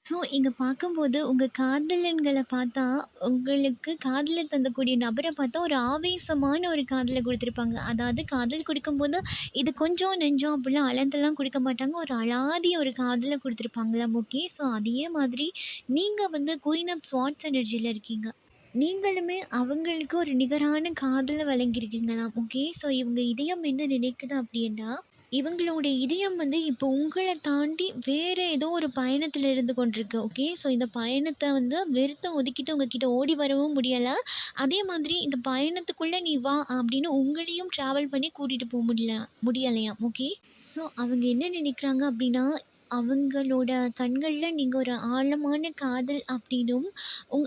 So இங்க பார்க்கும்போது, உங்க காதலன்கள பார்த்தா, உங்களுக்கு காதல தந்தக்கூடிய நபர பார்த்தா, ஒரு ஆவேசமான ஒரு காதல குடுத்துருப்பாங்க. அதாவது காதல் குடுக்கும்போது, இது கொஞ்சம் நெஞ்சம் அப்படிலாம் அளந்தெல்லாம் குடுக்க மாட்டாங்க. ஒரு அலாதிய ஒரு காதல குடுத்துருப்பாங்களாம். ஓகே. ஸோ அதே மாதிரி நீங்க வந்து குயின் ஆஃப் ஸ்வாட்ஸ் எனர்ஜில இருக்கீங்க. நீங்களுமே அவங்களுக்கு ஒரு நிகரான காதல வழங்கியிருக்கீங்களாம். ஓகே. ஸோ இவங்க இதயம் என்ன நினைக்குது அப்படின்னா, இவங்களோட இதயம் வந்து இப்போ உங்கள தாண்டி வேற ஏதோ ஒரு பயணத்துல இருந்து கொண்டிருக்கு. ஓகே. ஸோ இந்த பயணத்த வந்து வெறுத்து ஒதுக்கிட்டு உங்ககிட்ட ஓடி வரவும் முடியல. அதே மாதிரி இந்த பயணத்துக்குள்ள நீ வா அப்படின்னு உங்களையும் ட்ராவல் பண்ணி கூட்டிட்டு முடியலையாம். ஓகே. ஸோ அவங்க என்ன நினைக்கிறாங்க அப்படின்னா, அவங்களோட கண்கள்ல நீங்க ஒரு ஆழமான காதல் அப்படின்னும்,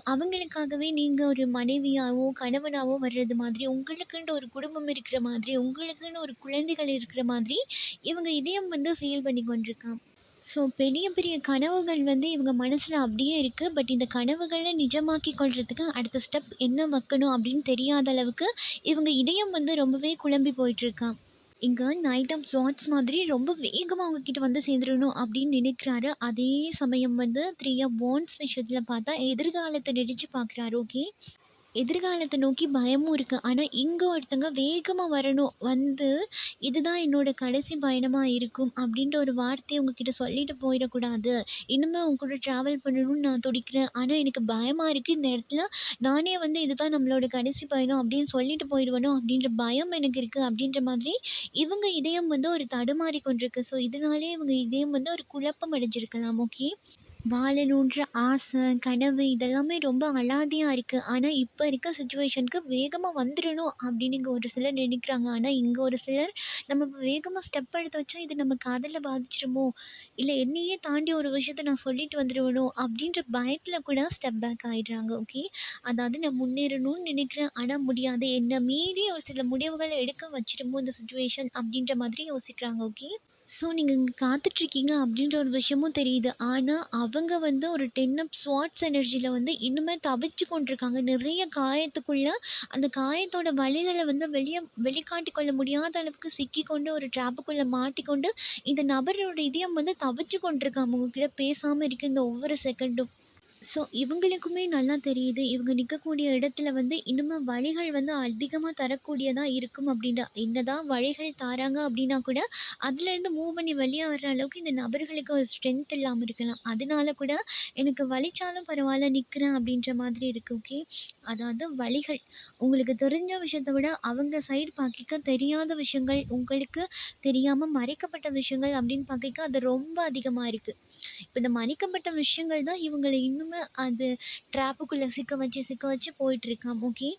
அவங்களுக்காகவே நீங்க ஒரு மனைவியாவோ, கணவனாவோ வர்றது மாதிரி, உங்களுக்குன்னு ஒரு குடும்பம் இருக்கிற மாதிரி, உங்களுக்குன்னு ஒரு குழந்தைகள் இருக்கிற மாதிரி, இவங்க இதயம் வந்து ஃபீல் பண்ணி கொண்டிருக்காம். ஸோ பெரிய பெரிய கனவுகள் வந்து இவங்க மனசுல அப்படியே இருக்கு. பட் இந்த கனவுகள நிஜமாக்கி கொள்றதுக்கு அடுத்த ஸ்டெப் என்ன வைக்கணும் அப்படின்னு தெரியாத அளவுக்கு, இவங்க இதயம் வந்து ரொம்பவே குழம்பி போயிட்டுருக்காம். இங்க நைட் ஆஃப் ஜாட்ஸ் மாதிரி ரொம்ப வேகமா உங்ககிட்ட வந்து சேர்ந்துரணும் அப்படின்னு நினைக்கிறாரு. அதே சமயம் வந்து 3 ஆஃப் வாண்ட்ஸ் விஷயத்துல பார்த்தா, எதிர்காலத்த நெனச்சு பார்க்குறாரு. ஓகே. எதிர்காலத்த நோக்கி பயமும் இருக்கு. ஆனா, இங்க ஒருத்தங்க வேகமா வரணும். வந்து இதுதான் என்னோட கடைசி பயணமா இருக்கும் அப்டின்ற ஒரு வார்த்தைய உங்ககிட்ட சொல்லிட்டு போயிடக்கூடாது. இன்னுமே உங்க கூட ட்ராவல் பண்ணணும்னு நான் துடிக்கிறேன். ஆனா, எனக்கு பயமா இருக்கு. இந்த இடத்துல நானே வந்து இதுதான் நம்மளோட கடைசி பயணம் அப்டின்னு சொல்லிட்டு போயிடுவேனோ அப்டின்ற பயம் எனக்கு இருக்கு. அப்டின்ற மாதிரி இவங்க இதயம் வந்து ஒரு தடுமாறி கொண்டிருக்கு. ஸோ, இதனாலேயே இவங்க இதயம் வந்து ஒரு குழப்பம் அடைஞ்சிருக்கலாம். ஓகே. வாழணுன்ற ஆசை, கனவு இதெல்லாமே ரொம்ப அலாதியா இருக்கு. ஆனா, இப்ப இருக்க சிச்சுவேஷனுக்கு வேகமா வந்துரணும் அப்படின்னு இங்க ஒரு சிலர் நினைக்கிறாங்க. ஆனா, இங்க ஒரு சிலர் நம்ம இப்ப வேகமா ஸ்டெப் எடுத்து வச்சா இது நம்ம காதல பாதிச்சுருமோ? இல்ல என்னையே தாண்டி ஒரு விஷயத்த நான் சொல்லிட்டு வந்துருவேனோ? அப்படின்ற பயத்துல கூட ஸ்டெப் பேக் ஆயிடுறாங்க. ஓகே. அதாவது நான் முன்னேறணும்னு நினைக்கிறேன். ஆனா முடியாது. என்ன மீறி ஒரு சில முடிவுகள எடுக்க வச்சுருமோ இந்த சிச்சுவேஷன் அப்படின்ற மாதிரி யோசிக்கிறாங்க. ஓகே. ஸோ நீங்க இங்க காத்துட்ருக்கீங்க அப்படின்ற ஒரு விஷயமும் தெரியுது. ஆனா, அவங்க வந்து ஒரு 10 ஆஃப் ஸ்வாட்ஸ் எனர்ஜில வந்து இன்னுமே தவிச்சு கொண்டிருக்காங்க. நிறைய காயத்துக்குள்ள அந்த காயத்தோட வலிகள வந்து வெளிக்காட்டிக் கொள்ள முடியாத அளவுக்கு சிக்கிக்கொண்டு ஒரு ட்ராப்புக்குள்ள மாட்டிக்கொண்டு, இந்த நபரோட இதயம் வந்து தவிச்சு கொண்டிருக்காம். உங்ககிட்ட பேசாம இருக்க இந்த ஒவ்வொரு செகண்டும். ஸோ, இவங்களுக்குமே நல்லா தெரியுது. இவங்க நிக்கக்கூடிய இடத்துல வந்து இன்னுமே வலிகள் வந்து அதிகமா தரக்கூடியதா இருக்கும் அப்டின்னா, என்னதான் வலிகள் தாராங்க அப்டின்னா கூட, அதுலேருந்து மூவ் பண்ணி வெளிய வர அளவுக்கு இந்த நபர்களுக்கு ஒரு ஸ்ட்ரென்த் இல்லாம இருக்கலாம். அதனால கூட எனக்கு வலிச்சாலும் பரவால்ல நிக்கிறேன் அப்டின்ற மாதிரி இருக்கு. ஓகே. அதாவது வலிகள். உங்களுக்கு தெரிஞ்ச விஷயத்த விட அவங்க சைடு பாக்கிக்க தெரியாத விஷயங்கள், உங்களுக்கு தெரியாம மறைக்கப்பட்ட விஷயங்கள் அப்டின்னு பாக்கைக்க அது ரொம்ப அதிகமா இருக்கு. இப்ப இந்த மறைக்கப்பட்ட விஷயங்கள் தான் இவங்கள இன்னுமே அது ட்ராப்புக்குள்ள சிக்க வச்சு போயிட்டுருக்காம். ஓகே.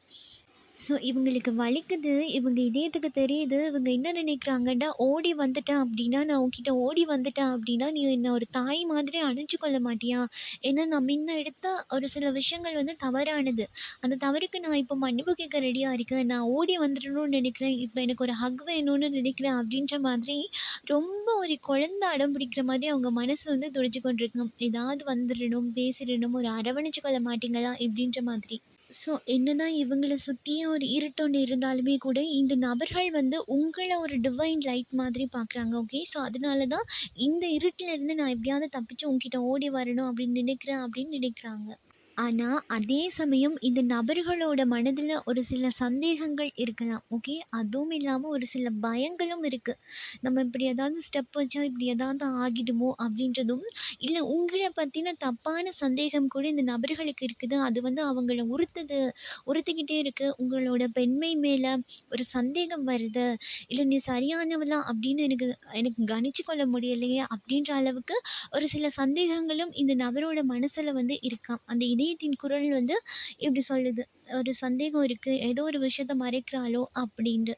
ஸோ இவங்களுக்கு வலிக்குது. இவங்க இதயத்துக்கு தெரியுது. இவங்க என்ன நினைக்கிறாங்கன்னா, ஓடி வந்துட்டேன் அப்டின்னா, நான் உன்கிட்ட ஓடி வந்துட்டேன் அப்டின்னா, நீ என்ன ஒரு தாய் மாதிரி அணைச்சு கொள்ள மாட்டியா? ஏன்னா நான் முன்ன எடுத்த ஒரு சில விஷயங்கள் வந்து தவறானது. அந்த தவறுக்கு நான் இப்போ மன்னிப்பு கேட்க ரெடியா இருக்கேன். நான் ஓடி வந்துடணும்னு நினைக்கிறேன். இப்ப எனக்கு ஒரு ஹக் வேணும்னு நினைக்கிறேன் அப்டின்ற மாதிரி, ரொம்ப ஒரு குழந்தை அடம் பிடிக்கிற மாதிரி அவங்க மனசு வந்து துடிச்சு கொண்டிருக்கும். ஏதாவது வந்துரணும், பேசிறணும், ஒரு அரவணைச்சு கொள்ள மாட்டீங்களா? இப்டின்ற மாதிரி. ஸோ, என்னதான் இவங்கள சுத்தியே ஒரு இருட்டொன்னு இருந்தாலுமே கூட, இந்த நபர்கள் வந்து உங்கள ஒரு டிவைன் லைட் மாதிரி பார்க்குறாங்க. ஓகே. ஸோ, அதனால தான் இந்த இருட்டுலேருந்து நான் எப்படியாவது தப்பிச்சு உன்கிட்ட ஓடி வரணும் அப்படின்னு நினைக்கிறேன் அப்படின்னு நினைக்கிறாங்க. ஆனா, அதே சமயம் இந்த நபர்களோட மனதில ஒரு சில சந்தேகங்கள் இருக்கலாம். ஓகே. அதுவும் இல்லாம ஒரு சில பயங்களும் இருக்கு. நம்ம இப்படி ஏதாவது ஸ்டெப் வச்சா இப்படி ஏதாவது ஆகிடுமோ அப்படின்றதும், இல்ல உங்கள பத்தின தப்பான சந்தேகம் கூட இந்த நபர்களுக்கு இருக்குது. அது வந்து அவங்கள உறுத்திக்கிட்டே இருக்கு. உங்களோட பெண்மை மேல ஒரு சந்தேகம் வருது. இல்ல நீ சரியானவளா அப்படின்னு எனக்கு எனக்கு கணிச்சு கொள்ள முடியலையே அப்படின்ற அளவுக்கு ஒரு சில சந்தேகங்களும் இந்த நபரோட மனசுல வந்து இருக்காம். அந்த இதயத்தின் குரல் வந்து இப்படி சொல்லுது. ஒரு சந்தேகம் இருக்கு. ஏதோ ஒரு விஷயத்த மறைக்கிறாளோ அப்படின்னு.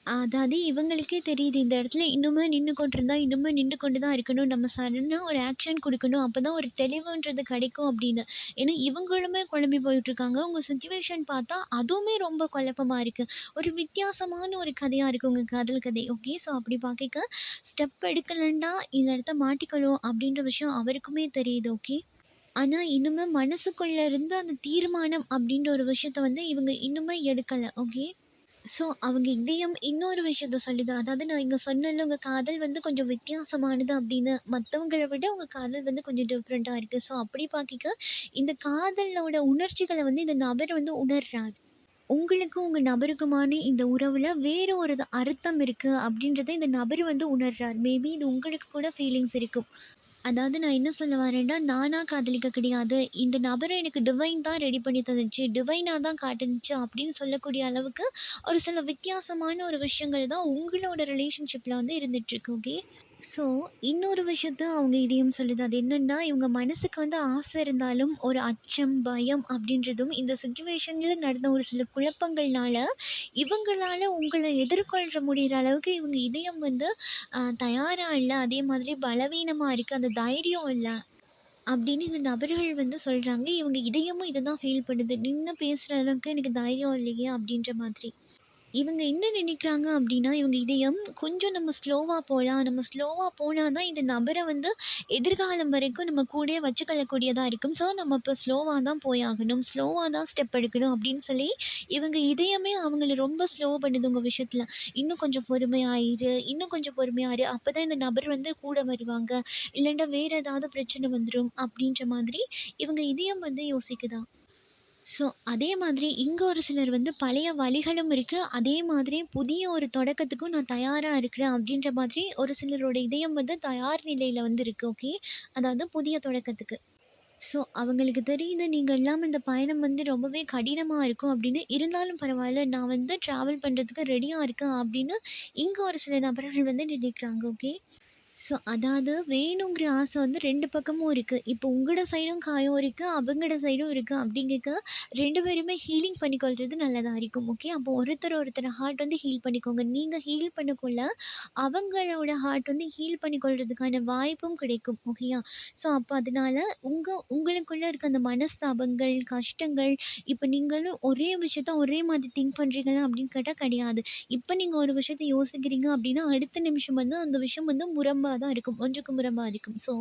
அதாவது இவங்களுக்கே தெரியுது இந்த இடத்துல இன்னுமே நின்னு கொண்டிருந்தா, இன்னுமே நின்று கொண்டு தான் இருக்கணும். நம்ம சடனா ஒரு ஆக்ஷன் குடுக்கணும். அப்பதான் ஒரு தெளிவுன்றது கிடைக்கும் அப்படின்னு. ஏன்னா இவங்களுமே குழம்பி போயிட்டுருக்காங்க. உங்க சிச்சுவேஷன் பார்த்தா அதுவுமே ரொம்ப குழப்பமா இருக்கு. ஒரு வித்தியாசமான ஒரு கதையா இருக்கு உங்க காதல் கதை. ஓகே. ஸோ அப்படி பார்க்கைக்க ஸ்டெப் எடுக்கலன்னா இந்த இடத்த மாட்டிக்கணும் அப்படின்ற விஷயம் அவருக்குமே தெரியுது. ஓகே. ஆனா இன்னுமே மனசுக்குள்ள இருந்து அந்த தீர்மானம் அப்படின்ற ஒரு விஷயத்த வந்து இவங்க இன்னுமே எடுக்கல. ஓகே. ஸோ அவங்க இதயம் இன்னொரு விஷயத்த சொல்லுது. அதாவது நான் இங்க சொன்னேன்ல, உங்க காதல் வந்து கொஞ்சம் வித்தியாசமானது அப்படின்னு. மத்தவங்கள விட உங்க காதல் வந்து கொஞ்சம் டிஃப்ரெண்ட்டா இருக்கு. ஸோ அப்படி பாக்கிக்க, இந்த காதலோட உணர்ச்சிகள வந்து இந்த நபர் வந்து உணர்றாரு. உங்களுக்கும் உங்க நபருக்குமான இந்த உறவுல வேற ஒரு அர்த்தம் இருக்கு அப்படின்றத இந்த நபர் வந்து உணர்றார். மேபி இது உங்களுக்கு கூட ஃபீலிங்ஸ் இருக்கும். அதாவது நான் என்ன சொல்ல வரேன்னா, நானா காதலிக்க கிடையாது. இந்த நபர எனக்கு டிவைன் தான் ரெடி பண்ணி தந்துச்சு. டிவைனா தான் காட்டுனுச்சு அப்படின்னு சொல்லக்கூடிய அளவுக்கு ஒரு சில வித்தியாசமான ஒரு விஷயங்கள் தான் உங்களோட ரிலேஷன்ஷிப்ல வந்து இருந்துட்டுருக்கு. ஓகே. ஸோ, இன்னொரு விஷயத்த அவங்க இதயம் சொல்லுது. அது என்னன்னா, இவங்க மனசுக்கு வந்து ஆசை இருந்தாலும், ஒரு அச்சம், பயம் அப்படின்றதும் இந்த சிச்சுவேஷன்ல நடந்த ஒரு சில குழப்பங்கள்னால, இவங்களால உங்கள எதிர்கொள்ற முடியிற அளவுக்கு இவங்க இதயம் வந்து தயாரா இல்ல. அதே மாதிரி பலவீனமா இருக்கு. அந்த தைரியம் இல்ல. அப்படின்னு இந்த நபர்கள் வந்து சொல்றாங்க. இவங்க இதயமும் இத தான் ஃபீல் பண்ணுது. நின்னு பேசுற அளவுக்கு எனக்கு தைரியம் இல்லையே அப்படின்ற மாதிரி. இவங்க என்ன நினைக்கிறாங்க அப்படின்னா, இவங்க இதயம் கொஞ்சம் நம்ம ஸ்லோவா போலாம். நம்ம ஸ்லோவா போனா தான் இந்த நபர வந்து எதிர்காலம் வரைக்கும் நம்ம கூடயே வச்சுக்கொள்ளக்கூடியதா இருக்கும். ஸோ, நம்ம இப்போ ஸ்லோவா தான் போயாகணும். ஸ்லோவா தான் ஸ்டெப் எடுக்கணும் அப்படின்னு சொல்லி, இவங்க இதயமே அவங்கள ரொம்ப ஸ்லோ பண்ணுது உங்க விஷயத்துல. இன்னும் கொஞ்சம் பொறுமையா இரு, இன்னும் கொஞ்சம் பொறுமையா இரு. அப்பதான் இந்த நபர் வந்து கூட வருவாங்க. இல்லன்னா வேற ஏதாவது பிரச்சனை வந்துரும் அப்படின்ற மாதிரி இவங்க இதயம் வந்து யோசிக்குதாம். ஸோ, அதே மாதிரி இங்க ஒரு சிலர் வந்து பழைய வழிகளும் இருக்கு. அதே மாதிரி புதிய ஒரு தொடக்கத்துக்கும் நான் தயாரா இருக்கிறேன் அப்படின்ற மாதிரி ஒரு சிலரோட இதயம் வந்து தயார் நிலையில வந்து இருக்கு. ஓகே. அதாவது புதிய தொடக்கத்துக்கு. ஸோ, அவங்களுக்கு தெரியுது நீங்க இல்லாம இந்த பயணம் வந்து ரொம்பவே கடினமா இருக்கும் அப்படின்னு. இருந்தாலும் பரவாயில்ல நான் வந்து ட்ராவல் பண்றதுக்கு ரெடியா இருக்கேன் அப்படின்னு இங்க ஒரு சில நபர்கள் வந்து நினைக்கிறாங்க. ஓகே. ஸோ, அதாவது வேணுங்கிற ஆசை வந்து 2 பக்கமும் இருக்கு. இப்போ உங்களோட சைடும் காயம் இருக்கு, அவங்களோட சைடும் இருக்கு அப்படிங்கக்க 2 பேருமே ஹீலிங் பண்ணிக்கொள்றது நல்லதா இருக்கும். ஓகே. அப்போ ஒருத்தர் ஒருத்தர் ஹார்ட் வந்து ஹீல் பண்ணிக்கோங்க. நீங்க ஹீல் பண்ணக்குள்ள, அவங்களோட ஹார்ட் வந்து ஹீல் பண்ணிக்கொள்றதுக்கான வாய்ப்பும் கிடைக்கும். ஓகேயா? ஸோ, அப்போ அதனால உங்களுக்குள்ள இருக்க அந்த மனஸ்தாபங்கள், கஷ்டங்கள், இப்போ நீங்களும் ஒரே விஷயத்த ஒரே மாதிரி திங்க் பண்றீங்களா அப்படின்னு கேட்டா கிடையாது. இப்ப நீங்க ஒரு விஷயத்த யோசிக்கிறீங்க அப்படின்னா, அடுத்த நிமிஷம் வந்து அந்த விஷயம் வந்து முரம்பா தான் இருக்கும். ஒன்றுக்கு முரம்பா இருக்கும். ஸோ,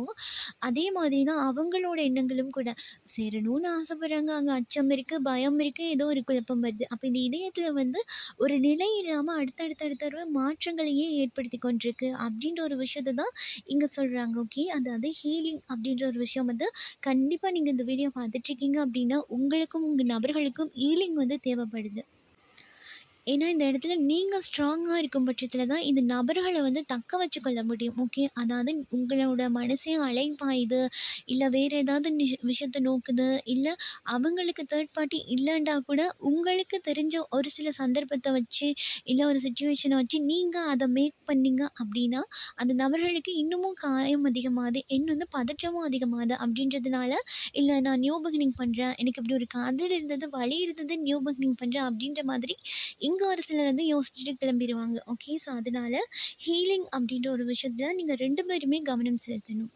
அதே மாதிரி தான் அவங்களோட எண்ணங்களும் கூட. சேரணும்னு ஆசைப்படுறாங்க. அங்க அச்சம் இருக்கு, பயம் இருக்கு, ஏதோ ஒரு குழப்பம் வருது. அப்ப இந்த இதயத்துல வந்து ஒரு நிலை இல்லாம அடுத்தடுத்த மாற்றங்களையே ஏற்படுத்தி கொண்டிருக்கு. அப்படின்ற ஒரு விஷயத்த தான் இங்க சொல்றாங்க. ஓகே. அதாவது ஹீலிங் அப்படின்ற ஒரு விஷயம் வந்து கண்டிப்பா நீங்க இந்த வீடியோ பார்த்துட்ருக்கீங்க அப்படின்னா, உங்களுக்கும் உங்க நபர்களுக்கும் ஹீலிங் வந்து தேவைப்படுது. ஏன்னா, இந்த இடத்துல நீங்க ஸ்ட்ராங்கா இருக்கும் பட்சத்தில தான் இந்த நபர்கள வந்து தக்க வச்சுக்கொள்ள முடியும். ஓகே. அதாவது உங்களோட மனசே அலைப்பாயுது, இல்ல வேற ஏதாவது விஷயத்த நோக்குது, இல்ல அவங்களுக்கு தேர்ட் பார்ட்டி இல்லன்னா கூட உங்களுக்கு தெரிஞ்ச ஒரு சில சந்தர்ப்பத்த வச்சு, இல்ல ஒரு சிச்சுவேஷன வச்சு நீங்க அத மேக் பண்ணீங்க அப்டின்னா, அந்த நபர்களுக்கு இன்னமும் காயம் அதிகமாகுது, இன்னும் வந்து பதற்றமும் அதிகமாகுது அப்டின்றதுனால, இல்ல நான் நியூ பிகினிங் பண்றேன். எனக்கு இப்டி ஒரு காதல் இருந்தது, வலி இருந்தது, நியூ பிகினிங் பண்றேன் அப்டின்ற மாதிரி இங்க ஒரு சிலர் வந்து யோசிச்சுட்டு கிளம்பிருவாங்க. ஓகே. ஸோ, அதனால ஹீலிங் அப்படின்ற ஒரு விஷயத்துல நீங்க 2 பேருமே கவனம் செலுத்தணும்.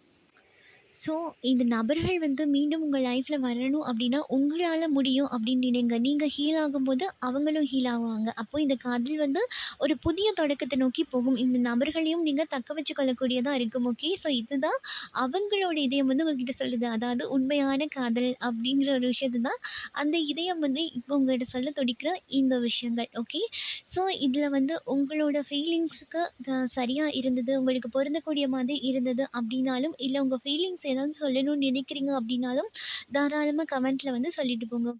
ஸோ, இந்த நபர்கள் வந்து மீண்டும் உங்க லைஃப்ல வரணும் அப்படின்னா, உங்களால முடியும் அப்படின்னு நினைங்க. நீங்க ஹீல் ஆகும்போது, அவங்களும் ஹீல் ஆவாங்க. அப்போ இந்த காதல் வந்து ஒரு புதிய தொடக்கத்த நோக்கி போகும். இந்த நபர்களையும் நீங்க தக்க வச்சுக் கொள்ளக்கூடியதா இருக்கும். ஓகே. ஸோ, இதுதான் அவங்களோட இதயம் வந்து உங்ககிட்ட சொல்லுது. அதாவது உண்மையான காதல் அப்படிங்கிற ஒரு விஷயத்த தான் அந்த இதயம் வந்து இப்போ உங்ககிட்ட சொல்ல துடிக்கிற இந்த விஷயங்கள். ஓகே. ஸோ, இதில வந்து உங்களோட ஃபீலிங்ஸுக்கு சரியா இருந்தது, உங்களுக்கு பொருந்தக்கூடிய மாதிரி இருந்தது அப்படின்னாலும், இல்ல உங்க ஃபீலிங்ஸ் ஏதாவது சொல்லணும்னு நினைக்கிறீங்க அப்படின்னாலும், தாராளமா கமெண்ட்ல வந்து சொல்லிட்டு போங்க.